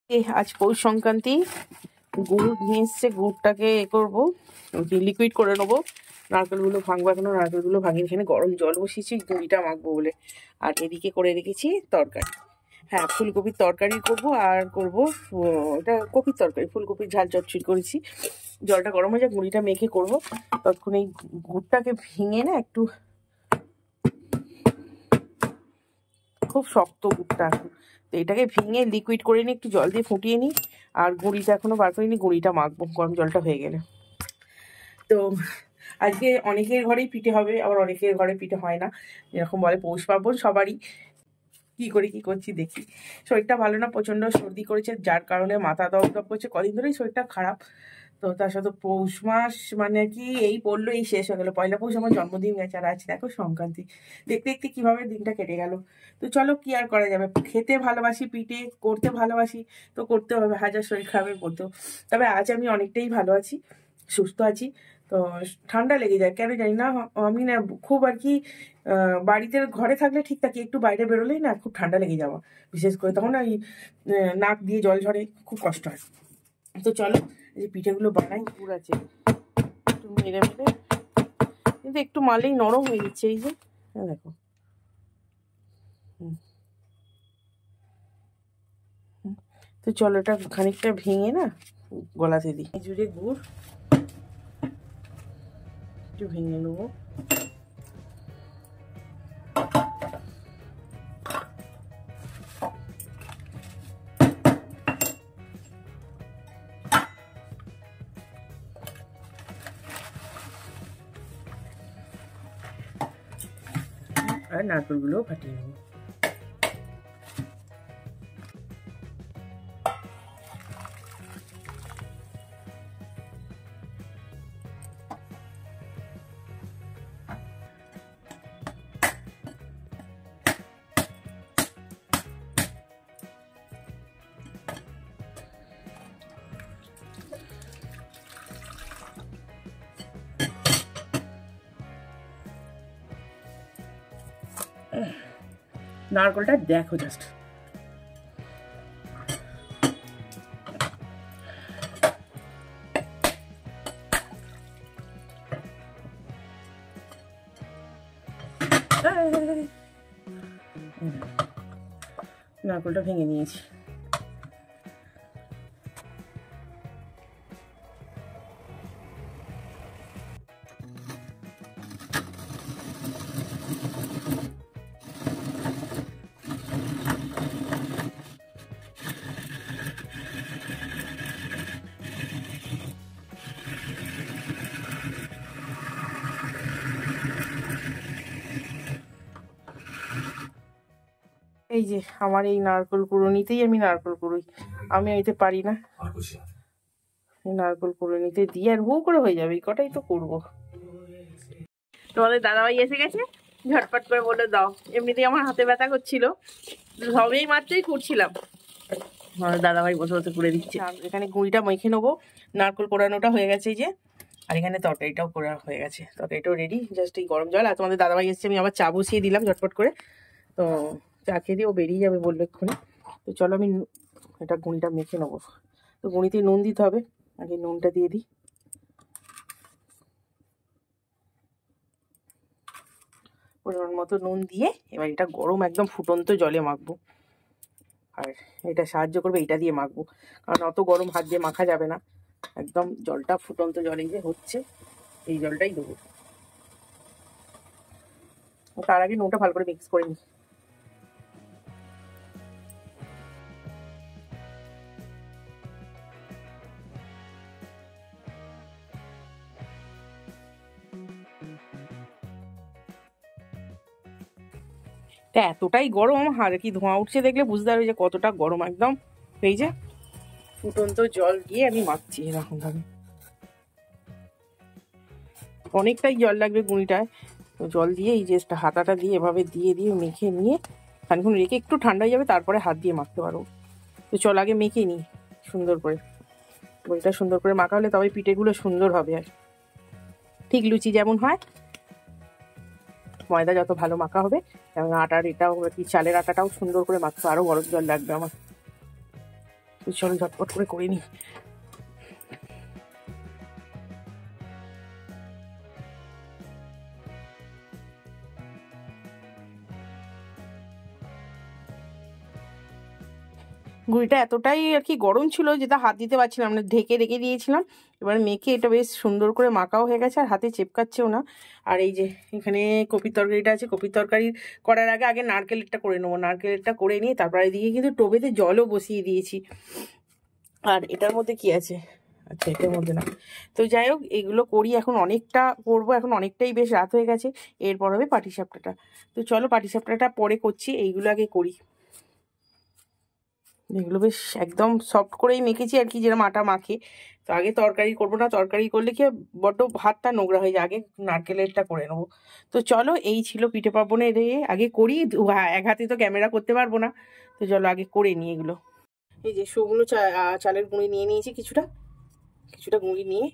আজ পৌষ সংক্রান্তি, গুড় নিয়ে এসছে। গুড়টাকে করবো, লিকুইড করে নেবো। নারকেলগুলো ভাঙবো, এখনো নারকেলগুলো ভাঙিনি। এখানে গরম জল বসিয়েছি গুঁড়িটা মাখবো বলে। আর এদিকে করে রেখেছি তরকারি। হ্যাঁ, ফুলকপির তরকারি করব। আর করবো এটা কপির তরকারি, ফুলকপির ঝাল চচ্চড়ি করেছি। জলটা গরম হয়ে যায়, গুঁড়িটা মেখে করবো। ততক্ষণ এই গুড়টাকে ভেঙে না, একটু খুব শক্ত গুড়টা, তো এটাকে ভেঙে লিকুইড করে নিই, একটু জল দিয়ে ফুটিয়ে নিই। আর গুঁড়িটা এখনো বার করিনি, গুঁড়িটা মাখবো গরম জলটা হয়ে গেলে। তো আজকে অনেকের ঘরেই পিঠে হবে, আবার অনেকের ঘরে পিঠে হয় না। যেরকম বলে পৌষ পার্বণ সবারই। কি করছি দেখি। শরীরটা ভালো না, প্রচন্ড সর্দি করেছে, যার কারণে মাথা দপ করছে। কদিন ধরেই শরীরটা খারাপ। তো তার সাথে পৌষ মাস মানে কি এই পড়লো, এই শেষ হয়ে গেলো। পয়লা পৌষ আমার জন্মদিন গেছে, আর আজ দেখো সংক্রান্তি। দেখতে দেখতে কিভাবে দিনটা কেটে গেল। তো চলো, কি আর করা যাবে। খেতে ভালোবাসি, পিঠে করতে ভালোবাসি, তো করতে হবে। হাজার শরীর খারাপের করতেও। তবে আজ আমি অনেকটাই ভালো আছি, সুস্থ আছি। তো ঠান্ডা লেগে যায় কেন জানি না। আমি না খুব আর কি বাড়িতে ঘরে থাকলে ঠিক থাকি, একটু বাইরে বেরোলেই না খুব ঠান্ডা লেগে যাওয়া। বিশেষ করে তখন না নাক দিয়ে জল ঝরে, খুব কষ্ট হয়। তো চলো, এই যে পিঠেগুলো বানাই। পুর আছে একটু মেরে মেরে, কিন্তু একটু মারলেই নরম হয়ে যাচ্ছে। এই যে দেখো, তো চলো এটা খানিকটা ভেঙে না গলাতে দিই। জুড়ে গুড় একটু ভেঙে নেবো। আর নারকেলগুলোও ফাটিয়ে নেবো। নারকেলটা দেখো জাস্ট, নারকেলটা ভেঙে নিয়েছি। এই যে আমার এই নারকেল কুড়ুনিতেই আমি নারকেল কুড়োই। আমি এতে পারি না, নারকেল কুড়ুনিতে দিয়ে আর হু করে হয়ে যাবে। এই কটাই তো করবো। তোমাদের দাদাভাই এসে গেছে, ঝটপট করে বলে দাও। এমনিতেই আমার হাতে ব্যথা করছিল, সবেই মাত্রই করছিলাম। দাদাভাই বসে বসে করে দিচ্ছে। এখানে গুঁড়িটা মেখে নেবো। নারকেল কোড়ানোটা হয়ে গেছে এই যে, আর এখানে তরকারিটাও করা হয়ে গেছে। তরকারিটাও রেডি, জাস্ট এই গরম জল। আর তোমাদের দাদাভাই এসছে, আমি আবার চা বসিয়ে দিলাম ঝটপট করে। তো চা খেয়ে দিয়ে ও বেরিয়ে যাবে বললো এক্ষুনি। তো চলো আমি এটা গুঁড়িটা মেখে নেবো। তো গুঁড়িতে নুন দিতে হবে, আগে নুনটা দিয়ে দিই। পরিমাণ মতো নুন দিয়ে এবার এটা গরম একদম ফুটন্ত জলে মাখবো। আর এটা সাহায্য করবে এটা দিয়ে মাখবো, কারণ অত গরম হাত দিয়ে মাখা যাবে না। একদম জলটা ফুটন্ত জলে যে হচ্ছে, এই জলটাই দেবো। তার আগে নুনটা ভালো করে মিক্স করে নিই। তা এতটাই গরম, হাড়ে কি ধোঁয়া উঠছে দেখলে বুঝতে পারবে যে কতটা গরম। একদম এই যে ফুটন্ত জল দিয়ে আমি মাখছি এরকম ভাবে। অনেকটাই জল লাগবে গুঁড়িটায়। তো জল দিয়ে এই যে হাতাটা দিয়ে এভাবে দিয়ে দিয়ে মেখে নিয়ে খানিক্ষণ রেখে একটু ঠান্ডা হয়ে যাবে, তারপরে হাত দিয়ে মাখতে পারবো। তো চল আগে মেখে নিই সুন্দর করে। গুঁড়িটা সুন্দর করে মাখা হলে তবে পিঠেগুলো সুন্দর হবে। আর ঠিক লুচি যেমন হয়, ময়দা যত ভালো মাখা হবে, এবং আটার এটাও কি চালের আটাটাও সুন্দর করে মাখতে, আরও গরম জল লাগবে আমার। তো চলো ঝটপট করে নিই। গুঁড়িটা এতটাই আর কি গরম ছিল যেটা হাত দিতে পারছিলাম না, ঢেকে রেখে দিয়েছিলাম। এবার মেখে এটা বেশ সুন্দর করে মাখাও হয়ে গেছে, আর হাতে চেপকাচ্ছেও না। আর এই যে এখানে কপির তরকারিটা আছে, কপির তরকারি করার আগে নারকেলেরটা করে নেবো। নারকেলেরটা করে নিয়ে তারপরে এদিকে কিন্তু টোবেতে জলও বসিয়ে দিয়েছি। আর এটার মধ্যে কি আছে, আচ্ছা এটার মধ্যে না। তো যাই হোক, এইগুলো করি, এখন অনেকটা করবো, এখন অনেকটাই বেশ রাত হয়ে গেছে। এরপর হবে পাটিসাপটাটা। তো চলো পাটিসাপটাটা পরে করছি, এইগুলো আগে করি। এগুলো বেশ একদম সফট করেই মেখেছি আর কি, যেরকম আটা মাখে। তো আগে তরকারি করবো না, তরকারি করলে কি বড্ড ভাতটা নোংরা হয়ে যায়, আগে নারকেলেরটা করে নেবো। তো চলো, এই ছিল পিঠে পার্বণের আগে করি। এক হাতে তো ক্যামেরা করতে পারবো না, তো চলো আগে করে নিই এগুলো। এই যে শুকনো চালের গুঁড়ি নিয়ে নিয়েছি, কিছুটা গুঁড়ি নিয়ে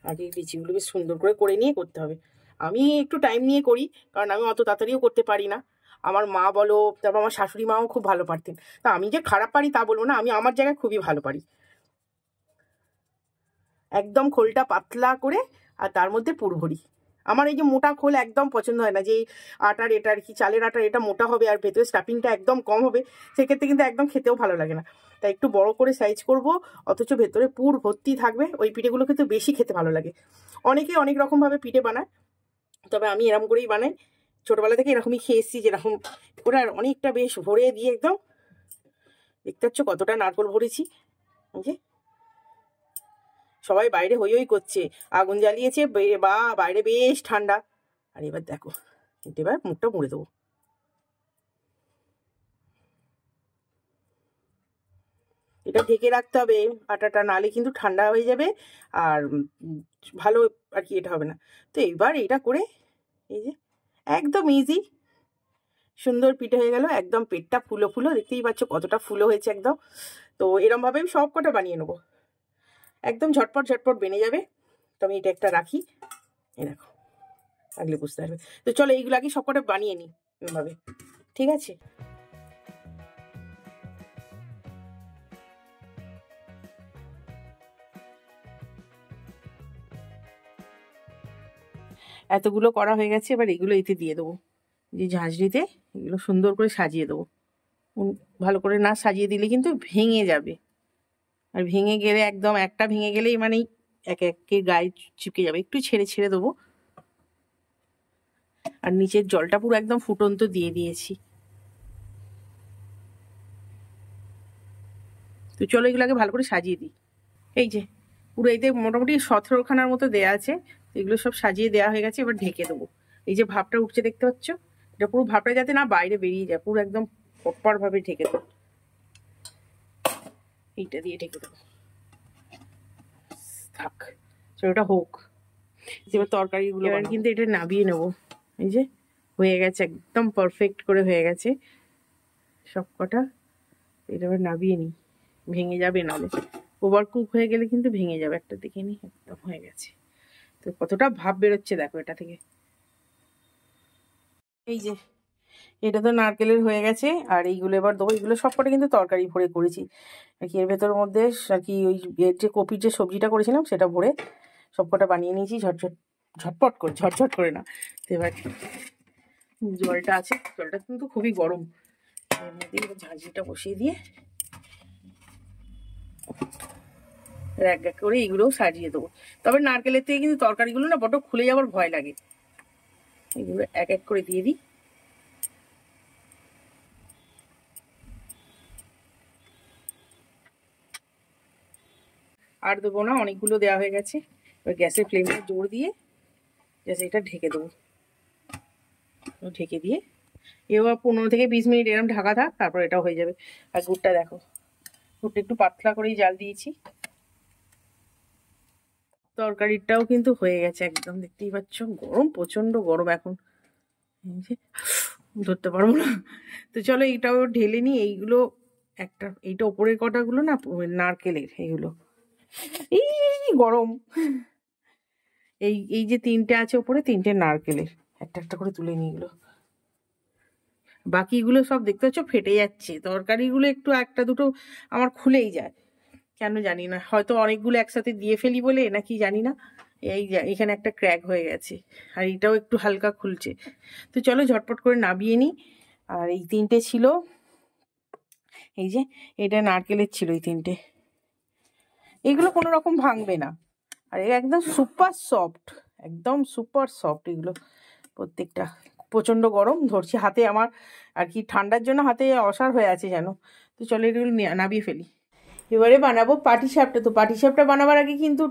আগে লিচিগুলো বেশ সুন্দর করে নিয়ে করতে হবে। আমি একটু টাইম নিয়ে করি, কারণ আমি অত তাড়াতাড়িও করতে পারি না। আমার মা বলো, তারপর আমার শাশুড়ি মাও খুব ভালো পারতেন। তা আমি যে খারাপ পারি তা বলবো না, আমি আমার জায়গায় খুবই ভালো পারি। একদম খোলটা পাতলা করে, আর তার মধ্যে পুর ভরি। আমার এই যে মোটা খোল একদম পছন্দ হয় না, যে আটার এটা আর কি, চালের আটার এটা মোটা হবে আর ভেতরে স্টাফিংটা একদম কম হবে, সেক্ষেত্রে কিন্তু একদম খেতেও ভালো লাগে না। তাই একটু বড় করে সাইজ করব, অথচ ভেতরে পুর ভর্তি থাকবে। ওই পিঠেগুলো কিন্তু বেশি খেতে ভালো লাগে। অনেকে অনেক রকমভাবে পিঠে বানায়, তবে আমি এরকম করেই বানাই। ছোটবেলা থেকে এরকমই খেয়ে এসেছি, যেরকম করে। আর অনেকটা বেশ ভরে দিয়ে একদম, দেখতে পাচ্ছ কতটা নারকেল ভরেছি। যে সবাই বাইরে হই হই করছে, আগুন জ্বালিয়েছে, বা বাইরে বেশ ঠান্ডা। আর এবার দেখো, এবার মুখটা মুড়ে দেবো। এটা ঢেকে রাখতে হবে আটাটা, নালে কিন্তু ঠান্ডা হয়ে যাবে, আর ভালো আর কি এটা হবে না। তো এইবার এটা করে, এই যে একদম ইজি সুন্দর পিঠে হয়ে গেল, একদম পেটটা ফুলো ফুলো, দেখতেই পাচ্ছ কতটা ফুলো হয়েছে একদম। তো এরমভাবে আমি সব কটা বানিয়ে নেবো, একদম ঝটপট বেনে যাবে। তো আমি এটা একটা রাখি, এই দেখো, রাখলে বুঝতে পারবে। তো চলো এইগুলো আগে সব কটা বানিয়ে নিই এভাবে, ঠিক আছে। এতগুলো করা হয়ে গেছে, এবার এগুলো এতে দিয়ে দেবো, যে ঝাঁঝরিতে এগুলো সুন্দর করে সাজিয়ে দেবো। ভালো করে না সাজিয়ে দিলে কিন্তু ভেঙে যাবে, আর ভেঙে গেলে একদম একটা ভেঙে গেলেই মানেই এক একে গায়ে চিপকে যাবে। একটু ছেড়ে ছেড়ে দেবো, আর নিচের জলটা পুরো একদম ফুটন্ত দিয়ে দিয়েছি। তো চলো এগুলো আগে ভালো করে সাজিয়ে দিই। এই যে পুরো এতে মোটামুটি 17খানার মতো দেয়া আছে, এগুলো সব সাজিয়ে দেওয়া হয়ে গেছে। এবার ঢেকে দেবো। এই যে ভাবটা উঠছে দেখতে পাচ্ছ, এটা পুরো ভাবটা যাতে না বাইরে বেরিয়ে যায়, পুরো একদম প্রপার ভাবে ঢেকে দেবো। এইটা দিয়ে ঢেকে দেবো, থাক, ওটা হোক। এবার তরকারিগুলো এবার কিন্তু এটা নাবিয়ে নেবো। এই যে হয়ে গেছে, একদম পারফেক্ট করে হয়ে গেছে সব কটা। এটা এবার নাবিয়ে নিই, ভেঙে যাবে নাহলে, ওভার কুক হয়ে গেলে কিন্তু ভেঙে যাবে। একটা দেখে নিই, একদম হয়ে গেছে। তো কতটা ভাব বেরোচ্ছে দেখো এটা থেকে। এই যে এটা তো নারকেলের হয়ে গেছে, আর এইগুলো এবার দেবো। এইগুলো সবকটা কিন্তু তরকারি ভরে করেছি আর কি, এর ভেতরের মধ্যে আর কি ওই এর যে কপির যে সবজিটা করেছিলাম সেটা ভরে সবকটা বানিয়ে নিয়েছি ঝটঝট করে না। তো এবার জলটা আছে, জলটা কিন্তু খুবই গরম, এর মধ্যে এবার ঝাঁঝরিটা বসিয়ে দিয়ে এক এক করে এইগুলোও সাজিয়ে দেবো। তবে নারকেলের থেকে কিন্তু তরকারিগুলো না বড্ড খুলে যাওয়ার ভয় লাগে, এগুলো এক এক করে দিয়ে দিই। আর দেবো না, অনেকগুলো দেওয়া হয়ে গেছে। এবার গ্যাসের ফ্লেমটা জোর দিয়ে গ্যাসে এটা ঢেকে দেবো। ঢেকে দিয়ে এবার 15 থেকে 20 মিনিট এরকম ঢাকা থাক, তারপর এটা হয়ে যাবে। আর গুড়টা দেখো, গুড়টা একটু পাতলা করেই জাল দিয়েছি। তরকারিটাও কিন্তু হয়ে গেছে একদম, দেখতেই পাচ্ছ গরম, প্রচন্ড গরম এখন, ধরতে পারবো না। তো চলো এইটাও ঢেলে নিই। এইগুলো একটা, এইটা ওপরের কটাগুলো না নারকেলের, এইগুলো এই গরম। এই এই যে তিনটে আছে ওপরে, তিনটে নারকেলের, একটা একটা করে তুলে নিয়ে এগুলো। বাকিগুলো সব দেখতে পাচ্ছ ফেটে যাচ্ছে, তরকারিগুলো একটু একটা দুটো আমার খুলেই যায়, কেন জানি না, হয়তো অনেকগুলো একসাথে দিয়ে ফেলি বলে নাকি জানি না। এখানে একটা ক্র্যাক হয়ে গেছে, আর এটাও একটু হালকা খুলছে। তো চলো ঝটপট করে নাবিয়ে নিই। আর এই তিনটে ছিল, এই যে এটা নারকেলের ছিল, এই তিনটে, এগুলো কোনো রকম ভাঙবে না, আর একদম সুপার সফট, একদম সুপার সফট এগুলো প্রত্যেকটা। প্রচণ্ড গরম ধরছে হাতে আমার, আর কি ঠান্ডার জন্য হাতে অসাড় হয়ে আছে যেন। তো চলো এগুলো নাবিয়ে ফেলি। এবারে বানাবো পাটিসাপটা। তো পাটিসাপটা বানাবার আগে কিন্তু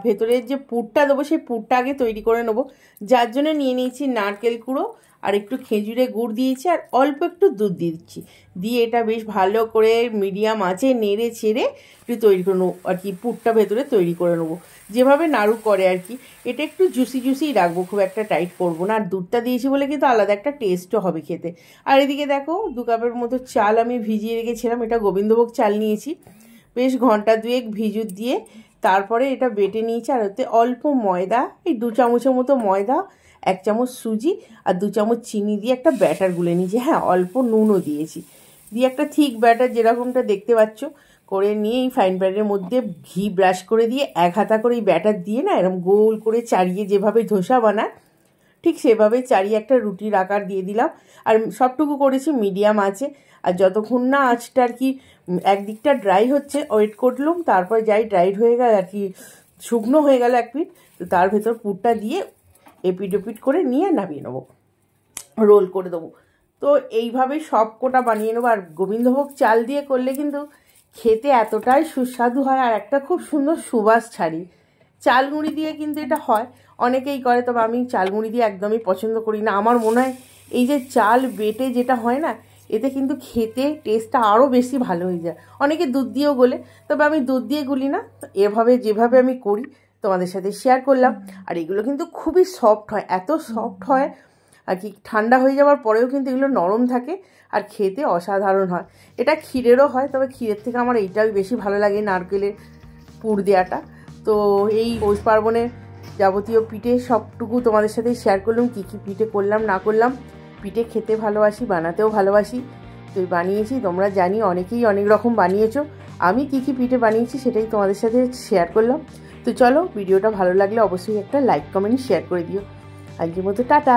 ভেতরের যে পুরটা দেবো সেই পুরটা আগে তৈরি করে নেবো, যার জন্য নিয়ে নিয়েছি নারকেল কুড়ো আর একটু খেজুরে গুড় দিয়েছি আর অল্প একটু দুধ দিচ্ছি, দিয়ে এটা বেশ ভালো করে মিডিয়াম আঁচে নেড়ে ছেড়ে একটু তৈরি করে নেবো আর কি, পুরটা ভেতরে তৈরি করে নেবো যেভাবে নাড়ু করে আর কি। এটা একটু জুসি জুসিই রাখবো, খুব একটা টাইট করবো না, আর দুধটা দিয়েছি বলে কিন্তু আলাদা একটা টেস্টও হবে খেতে। আর এদিকে দেখো 2 কাপের মতো চাল আমি ভিজিয়ে রেখেছিলাম, এটা গোবিন্দভোগ চাল নিয়েছি, বেশ ঘন্টা 2 ভিজুত দিয়ে তারপরে এটা বেটে নিয়েছি। আর ওতে অল্প ময়দা, এই 2 চামচের মতো ময়দা, 1 চামচ সুজি আর 2 চামচ চিনি দিয়ে একটা ব্যাটার গুলে নিয়েছি। হ্যাঁ, অল্প নুনও দিয়েছি, দিয়ে একটা থিক ব্যাটার যেরকমটা দেখতে পাচ্ছ করে নিয়ে এই ফ্রাইং প্যানের মধ্যে ঘি ব্রাশ করে দিয়ে 1 হাতা করে এই ব্যাটার দিয়ে না এরকম গোল করে চাড়িয়ে যেভাবে ধোসা বানায় ঠিক সেভাবে চারিয়ে একটা রুটির আকার দিয়ে দিলাম। আর সবটুকু করেছি মিডিয়াম আছে, আর যতক্ষণ না আঁচটা আর কি একদিকটা ড্রাই হচ্ছে ওয়েট করলাম, তারপর যাই ড্রাইড হয়ে গেল আর কি, শুকনো হয়ে গেল এক পিঠ, তো তার ভেতর পুরটা দিয়ে এপিট ওপিট করে নিয়ে নামিয়ে নেবো, রোল করে দেবো। তো এইভাবে সব কোটা বানিয়ে নেবো। আর গোবিন্দভোগ চাল দিয়ে করলে কিন্তু খেতে এতটাই সুস্বাদু হয়, আর একটা খুব সুন্দর সুবাস ছাড়ি। চাল গুঁড়ি দিয়ে কিন্তু এটা হয়, অনেকেই করে, তবে আমি চাল গুঁড়ি দিয়ে একদমই পছন্দ করি না। আমার মনে হয় এই যে চাল বেটে যেটা হয় না, এতে কিন্তু খেতে টেস্টটা আরও বেশি ভালো হয়ে যায়। অনেকে দুধ দিয়েও গোলে, তবে আমি দুধ দিয়ে গুলি না, এভাবে যেভাবে আমি করি তোমাদের সাথে শেয়ার করলাম। আর এগুলো কিন্তু খুবই সফট হয়, এত সফট হয় আর কি, ঠান্ডা হয়ে যাওয়ার পরেও কিন্তু এগুলো নরম থাকে আর খেতে অসাধারণ হয়। এটা ক্ষীরেরও হয়, তবে ক্ষীরের থেকে আমার এইটাই বেশি ভালো লাগে, নারকেলের পুর দেওয়াটা। তো এই পৌষ পার্বণের যাবতীয় পিঠে সবটুকু তোমাদের সাথে শেয়ার করলাম, কী কী পিঠে করলাম না করলাম। পিঠে খেতে ভালোবাসি, বানাতেও ভালোবাসি, তো বানিয়েছি, তোমরা জানি অনেকেই অনেক রকম বানিয়েছো। আমি কী কী পিঠে বানিয়েছি সেটাই তোমাদের সাথে শেয়ার করলাম। তো চলো, ভিডিওটা ভালো লাগলে অবশ্যই একটা লাইক কমেন্ট শেয়ার করে দিও। আজকের মতো টাটা।